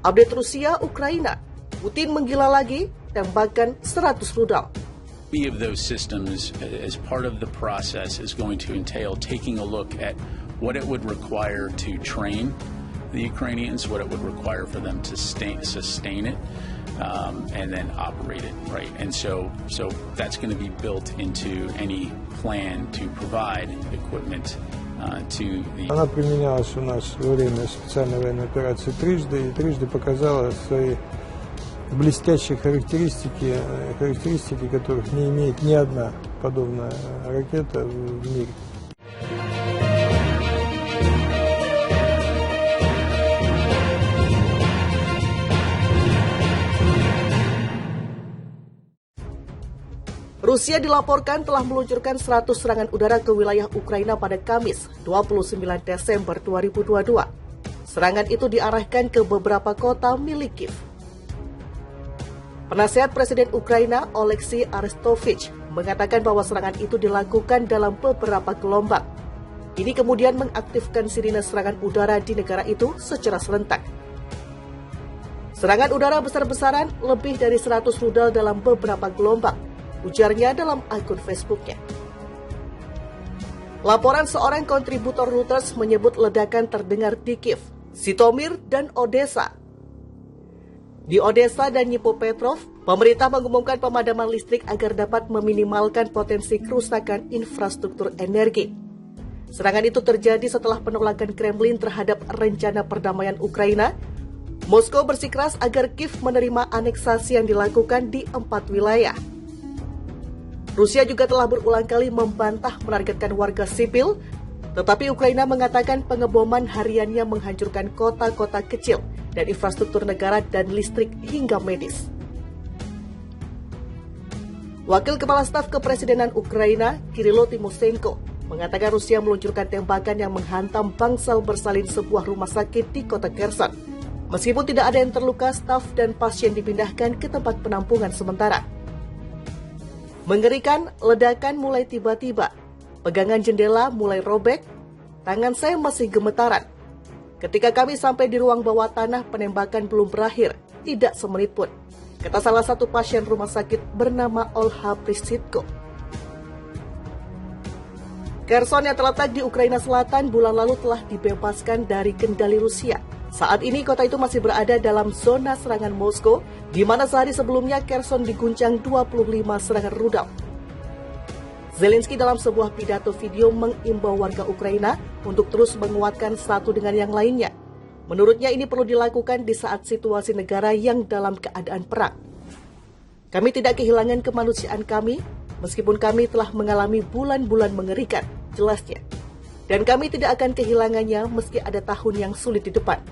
Update Rusia, Ukraina. Putin menggila lagi, tembakan 100 rudal. Of those systems as part of the process is going to entail taking a look at what it would require to train the Ukrainians, what it would require for them to sustain it, and then operate it, right? And so that's going to be built into any plan to provide equipment to the... Она применялась у нас во время специальной военной операции трижды, и трижды показала свои блестящие характеристики, которых не имеет ни одна подобная ракета в мире. Rusia dilaporkan telah meluncurkan 100 serangan udara ke wilayah Ukraina pada Kamis, 29 Desember 2022. Serangan itu diarahkan ke beberapa kota milik Kiev. Penasehat Presiden Ukraina, Oleksiy Arestovich, mengatakan bahwa serangan itu dilakukan dalam beberapa gelombang. Ini kemudian mengaktifkan sirine serangan udara di negara itu secara serentak. Serangan udara besar-besaran lebih dari 100 rudal dalam beberapa gelombang, ujarnya dalam akun Facebooknya. Laporan seorang kontributor Reuters menyebut ledakan terdengar di Kiev, Zhytomyr, dan Odessa. Di Odessa dan Dnipropetrovsk, pemerintah mengumumkan pemadaman listrik agar dapat meminimalkan potensi kerusakan infrastruktur energi. Serangan itu terjadi setelah penolakan Kremlin terhadap rencana perdamaian Ukraina. Moskow bersikeras agar Kiev menerima aneksasi yang dilakukan di 4 wilayah. Rusia juga telah berulang kali membantah menargetkan warga sipil, tetapi Ukraina mengatakan pengeboman hariannya menghancurkan kota-kota kecil dan infrastruktur negara dan listrik hingga medis. Wakil Kepala Staf Kepresidenan Ukraina, Kirilo Timoshenko, mengatakan Rusia meluncurkan tembakan yang menghantam bangsal bersalin sebuah rumah sakit di kota Kherson. Meskipun tidak ada yang terluka, staf dan pasien dipindahkan ke tempat penampungan sementara. Mengerikan, ledakan mulai tiba-tiba. Pegangan jendela mulai robek. Tangan saya masih gemetaran. Ketika kami sampai di ruang bawah tanah, penembakan belum berakhir. Tidak semenit pun, kata salah satu pasien rumah sakit bernama Olha Prisitko. Kherson yang terletak di Ukraina Selatan bulan lalu telah dibebaskan dari kendali Rusia. Saat ini kota itu masih berada dalam zona serangan Moskow, di mana sehari sebelumnya Kherson diguncang 25 serangan rudal. Zelensky dalam sebuah pidato video mengimbau warga Ukraina untuk terus menguatkan satu dengan yang lainnya. Menurutnya ini perlu dilakukan di saat situasi negara yang dalam keadaan perang. Kami tidak kehilangan kemanusiaan kami, meskipun kami telah mengalami bulan-bulan mengerikan, jelasnya. Dan kami tidak akan kehilangannya meski ada tahun yang sulit di depan.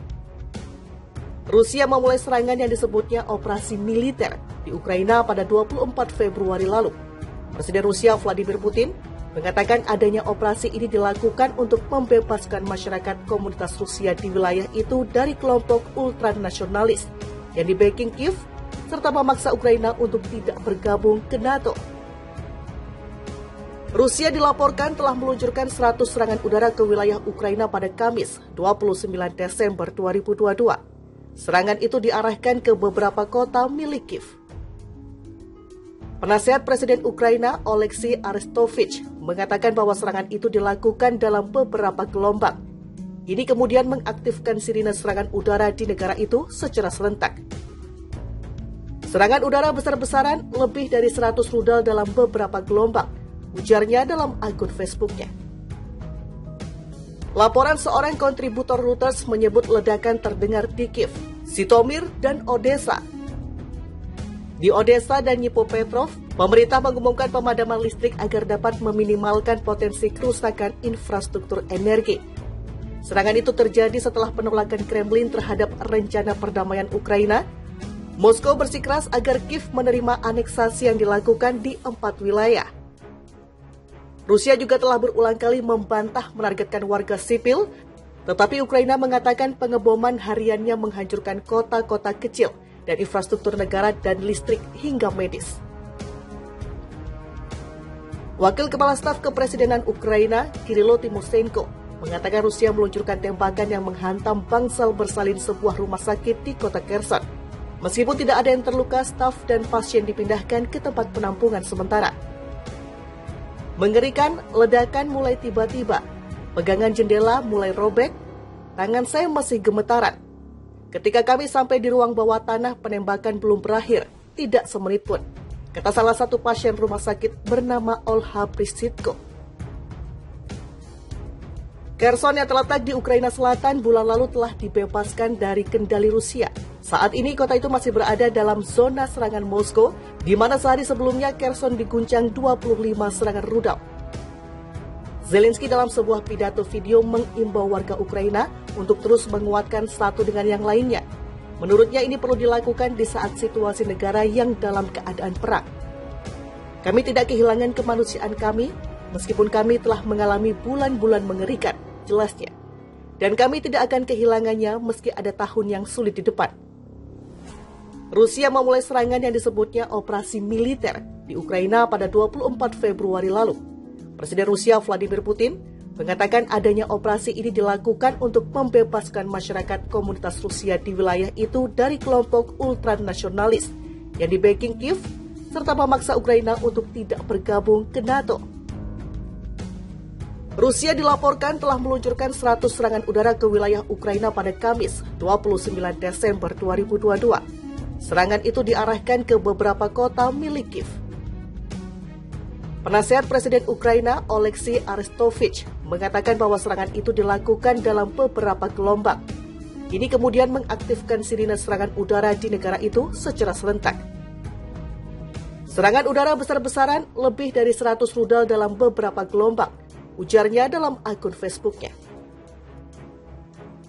Rusia memulai serangan yang disebutnya operasi militer di Ukraina pada 24 Februari lalu. Presiden Rusia Vladimir Putin mengatakan adanya operasi ini dilakukan untuk membebaskan masyarakat komunitas Rusia di wilayah itu dari kelompok ultranasionalis yang di-backing Kiev, serta memaksa Ukraina untuk tidak bergabung ke NATO. Rusia dilaporkan telah meluncurkan 100 serangan udara ke wilayah Ukraina pada Kamis, 29 Desember 2022. Serangan itu diarahkan ke beberapa kota milik Kiev. Penasehat Presiden Ukraina, Oleksiy Arestovich, mengatakan bahwa serangan itu dilakukan dalam beberapa gelombang. Ini kemudian mengaktifkan sirine serangan udara di negara itu secara serentak. Serangan udara besar-besaran lebih dari 100 rudal dalam beberapa gelombang, ujarnya dalam akun Facebooknya. Laporan seorang kontributor Reuters menyebut ledakan terdengar di Kiev, Zhytomyr, dan Odessa. Di Odessa dan Dnipropetrovsk, pemerintah mengumumkan pemadaman listrik agar dapat meminimalkan potensi kerusakan infrastruktur energi. Serangan itu terjadi setelah penolakan Kremlin terhadap rencana perdamaian Ukraina. Moskow bersikeras agar Kiev menerima aneksasi yang dilakukan di 4 wilayah. Rusia juga telah berulang kali membantah menargetkan warga sipil, tetapi Ukraina mengatakan pengeboman hariannya menghancurkan kota-kota kecil dan infrastruktur negara dan listrik hingga medis. Wakil Kepala Staf Kepresidenan Ukraina, Kirilo Timoshenko, mengatakan Rusia meluncurkan tembakan yang menghantam bangsal bersalin sebuah rumah sakit di kota Kherson. Meskipun tidak ada yang terluka, staf dan pasien dipindahkan ke tempat penampungan sementara. Mengerikan, ledakan mulai tiba-tiba. Pegangan jendela mulai robek, tangan saya masih gemetaran. Ketika kami sampai di ruang bawah tanah, penembakan belum berakhir, tidak semenit pun, kata salah satu pasien rumah sakit bernama Olha Prisitko. Kherson yang terletak di Ukraina Selatan bulan lalu telah dibebaskan dari kendali Rusia. Saat ini kota itu masih berada dalam zona serangan Moskow, di mana sehari sebelumnya Kherson diguncang 25 serangan rudal. Zelensky dalam sebuah pidato video mengimbau warga Ukraina untuk terus menguatkan satu dengan yang lainnya. Menurutnya ini perlu dilakukan di saat situasi negara yang dalam keadaan perang. Kami tidak kehilangan kemanusiaan kami, meskipun kami telah mengalami bulan-bulan mengerikan, jelasnya. Dan kami tidak akan kehilangannya meski ada tahun yang sulit di depan. Rusia memulai serangan yang disebutnya operasi militer di Ukraina pada 24 Februari lalu. Presiden Rusia Vladimir Putin mengatakan adanya operasi ini dilakukan untuk membebaskan masyarakat komunitas Rusia di wilayah itu dari kelompok ultranasionalis yang di-backing Kiev, serta memaksa Ukraina untuk tidak bergabung ke NATO. Rusia dilaporkan telah meluncurkan 100 serangan udara ke wilayah Ukraina pada Kamis, 29 Desember 2022. Serangan itu diarahkan ke beberapa kota milik Kiev. Penasehat Presiden Ukraina Oleksiy Arestovich mengatakan bahwa serangan itu dilakukan dalam beberapa gelombang. Ini kemudian mengaktifkan sirine serangan udara di negara itu secara serentak. Serangan udara besar-besaran lebih dari 100 rudal dalam beberapa gelombang, ujarnya dalam akun Facebooknya.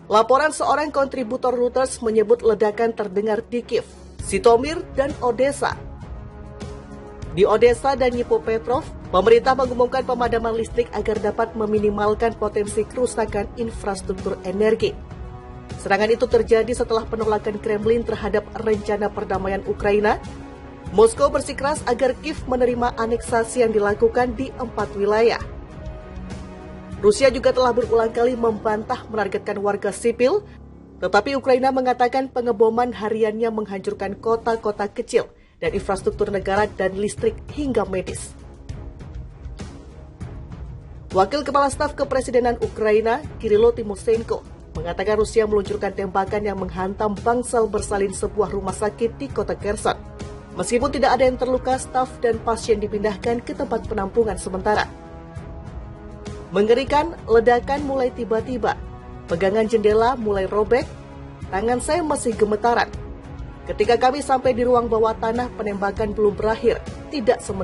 Laporan seorang kontributor Reuters menyebut ledakan terdengar di Kiev, Zhytomyr, dan Odessa. Di Odessa dan Dnipropetrovsk, pemerintah mengumumkan pemadaman listrik agar dapat meminimalkan potensi kerusakan infrastruktur energi. Serangan itu terjadi setelah penolakan Kremlin terhadap rencana perdamaian Ukraina. Moskow bersikeras agar Kiev menerima aneksasi yang dilakukan di 4 wilayah. Rusia juga telah berulang kali membantah menargetkan warga sipil, tetapi Ukraina mengatakan pengeboman hariannya menghancurkan kota-kota kecil dan infrastruktur negara dan listrik hingga medis. Wakil Kepala Staf Kepresidenan Ukraina, Kirilo Timoshenko, mengatakan Rusia meluncurkan tembakan yang menghantam bangsal bersalin sebuah rumah sakit di kota Kherson. Meskipun tidak ada yang terluka, staf dan pasien dipindahkan ke tempat penampungan sementara. Mengerikan, ledakan mulai tiba-tiba. Pegangan jendela mulai robek, tangan saya masih gemetaran. Ketika kami sampai di ruang bawah tanah, penembakan belum berakhir, tidak semenit.